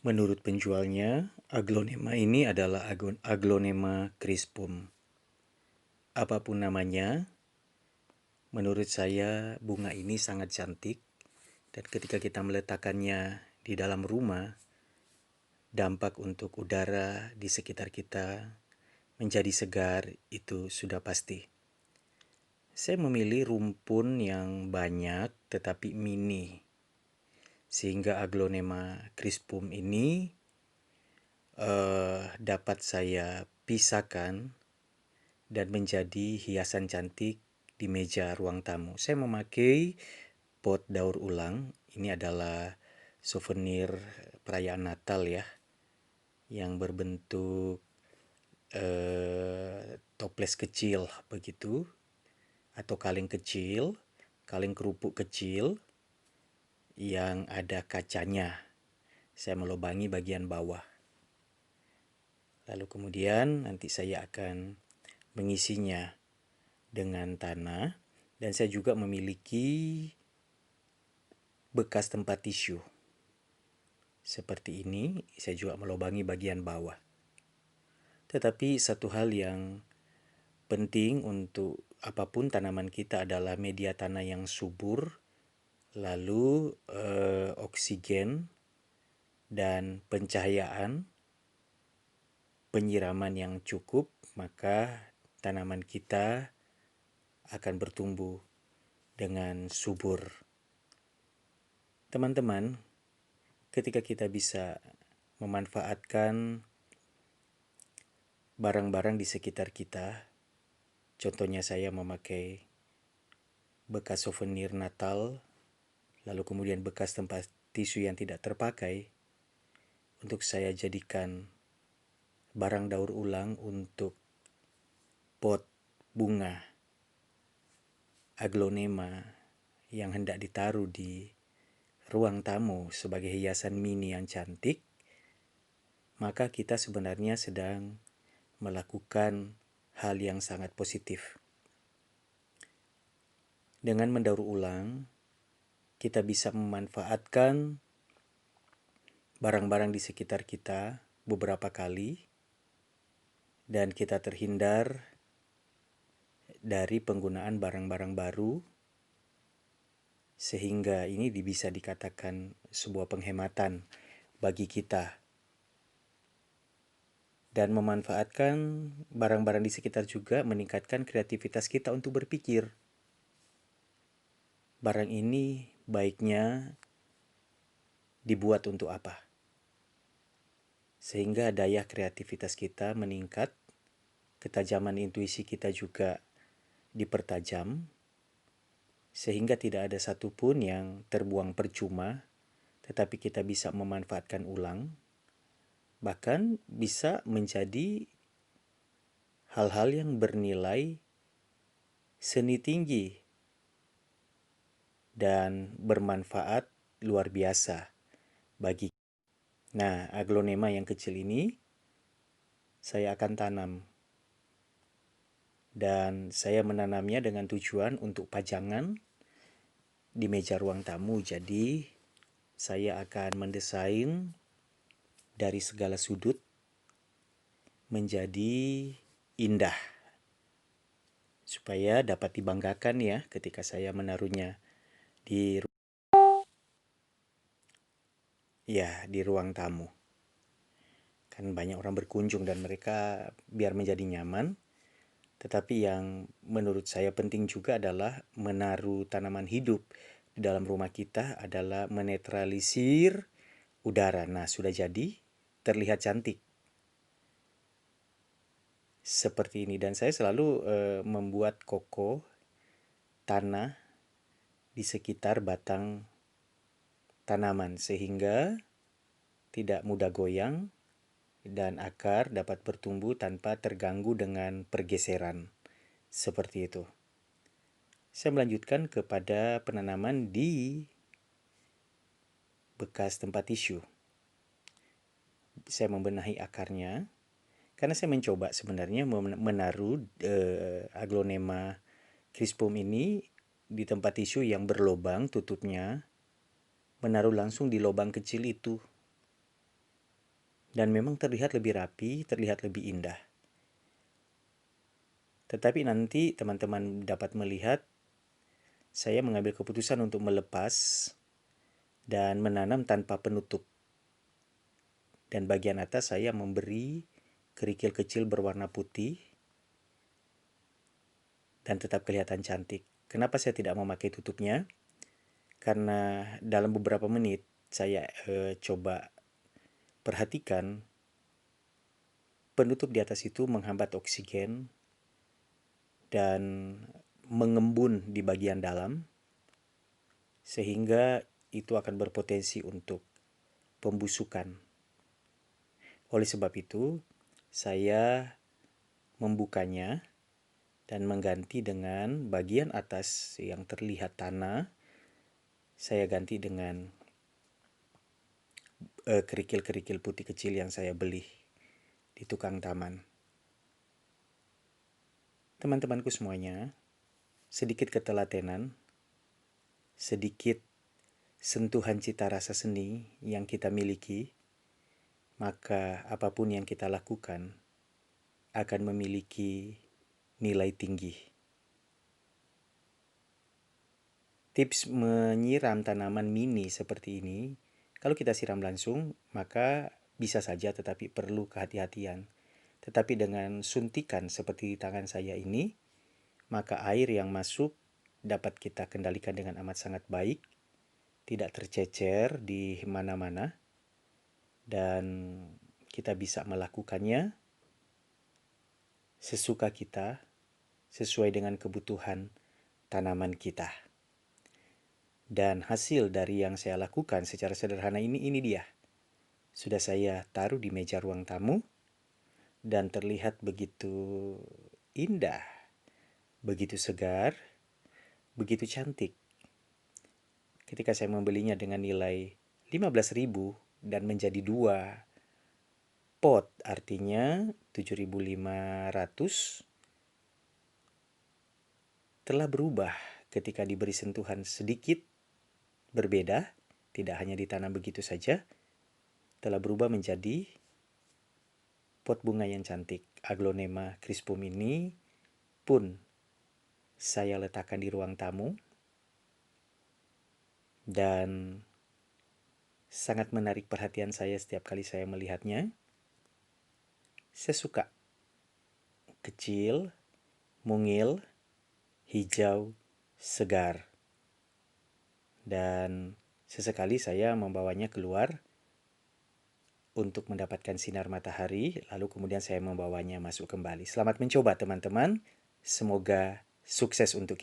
Menurut penjualnya, aglonema ini adalah aglonema crispum. Apapun namanya, menurut saya bunga ini sangat cantik dan ketika kita meletakkannya di dalam rumah, dampak untuk udara di sekitar kita menjadi segar itu sudah pasti. Saya memilih rumpun yang banyak tetapi mini, sehingga aglonema crispum ini dapat saya pisahkan dan menjadi hiasan cantik di meja ruang tamu. Saya memakai pot daur ulang. Ini adalah souvenir perayaan Natal ya, yang berbentuk toples kecil begitu, atau kaleng kecil, kaleng kerupuk kecil yang ada kacanya. Saya melubangi bagian bawah. Lalu kemudian nanti saya akan mengisinya dengan tanah, dan saya juga memiliki bekas tempat tisu. Seperti ini, saya juga melubangi bagian bawah. Tetapi satu hal yang penting untuk apapun tanaman kita adalah media tanah yang subur, lalu oksigen dan pencahayaan, penyiraman yang cukup, maka tanaman kita akan bertumbuh dengan subur. Teman-teman, ketika kita bisa memanfaatkan barang-barang di sekitar kita, contohnya saya memakai bekas souvenir Natal, lalu kemudian bekas tempat tisu yang tidak terpakai, untuk saya jadikan barang daur ulang untuk pot bunga aglonema yang hendak ditaruh di ruang tamu sebagai hiasan mini yang cantik, maka kita sebenarnya sedang melakukan hal yang sangat positif. Dengan mendaur ulang, kita bisa memanfaatkan barang-barang di sekitar kita beberapa kali, dan kita terhindar dari penggunaan barang-barang baru, sehingga ini bisa dikatakan sebuah penghematan bagi kita. Dan memanfaatkan barang-barang di sekitar juga meningkatkan kreativitas kita untuk berpikir. Barang ini baiknya dibuat untuk apa? Sehingga daya kreativitas kita meningkat, ketajaman intuisi kita juga dipertajam, sehingga tidak ada satupun yang terbuang percuma, tetapi kita bisa memanfaatkan ulang, bahkan bisa menjadi hal-hal yang bernilai seni tinggi dan bermanfaat luar biasa bagi. Nah, aglonema yang kecil ini saya akan tanam, dan saya menanamnya dengan tujuan untuk pajangan di meja ruang tamu. Jadi saya akan mendesain dari segala sudut menjadi indah, supaya dapat dibanggakan ya ketika saya menaruhnya di ruang tamu. Kan banyak orang berkunjung dan mereka biar menjadi nyaman. Tetapi yang menurut saya penting juga adalah menaruh tanaman hidup di dalam rumah kita adalah menetralisir udara. Nah, sudah jadi, terlihat cantik seperti ini. Dan saya selalu membuat koko tanah di sekitar batang tanaman sehingga tidak mudah goyang dan akar dapat bertumbuh tanpa terganggu dengan pergeseran. Seperti itu. Saya melanjutkan kepada penanaman di bekas tempat tisu. Saya membenahi akarnya karena saya mencoba sebenarnya menaruh aglonema crispum ini di tempat tisu yang berlubang tutupnya, menaruh langsung di lubang kecil itu. dan memang terlihat lebih rapi, terlihat lebih indah. Tetapi nanti teman-teman dapat melihat saya mengambil keputusan untuk melepas dan menanam tanpa penutup. Dan bagian atas saya memberi kerikil kecil berwarna putih dan tetap kelihatan cantik. Kenapa saya tidak memakai tutupnya? Karena dalam beberapa menit saya coba perhatikan penutup di atas itu menghambat oksigen dan mengembun di bagian dalam, sehingga itu akan berpotensi untuk pembusukan. Oleh sebab itu, saya membukanya dan mengganti dengan bagian atas yang terlihat tanah, saya ganti dengan kerikil-kerikil putih kecil yang saya beli di tukang taman. Teman-temanku semuanya, sedikit ketelatenan, sedikit sentuhan cita rasa seni yang kita miliki, maka apapun yang kita lakukan akan memiliki nilai tinggi. Tips menyiram tanaman mini seperti ini, kalau kita siram langsung, maka bisa saja tetapi perlu kehati-hatian. Tetapi dengan suntikan seperti di tangan saya ini, maka air yang masuk dapat kita kendalikan dengan amat sangat baik, tidak tercecer di mana-mana, dan kita bisa melakukannya sesuka kita, sesuai dengan kebutuhan tanaman kita. Dan hasil dari yang saya lakukan secara sederhana ini dia. Sudah saya taruh di meja ruang tamu dan terlihat begitu indah, begitu segar, begitu cantik. Ketika saya membelinya dengan nilai 15.000 dan menjadi 2 pot, artinya 7.500, telah berubah ketika diberi sentuhan sedikit berbeda, tidak hanya ditanam begitu saja, telah berubah menjadi pot bunga yang cantik. Aglonema crispum ini pun saya letakkan di ruang tamu dan sangat menarik perhatian saya setiap kali saya melihatnya. Saya suka. Kecil, mungil, hijau, segar. Dan sesekali saya membawanya keluar untuk mendapatkan sinar matahari, lalu kemudian saya membawanya masuk kembali. Selamat mencoba teman-teman. Semoga sukses untuk kita.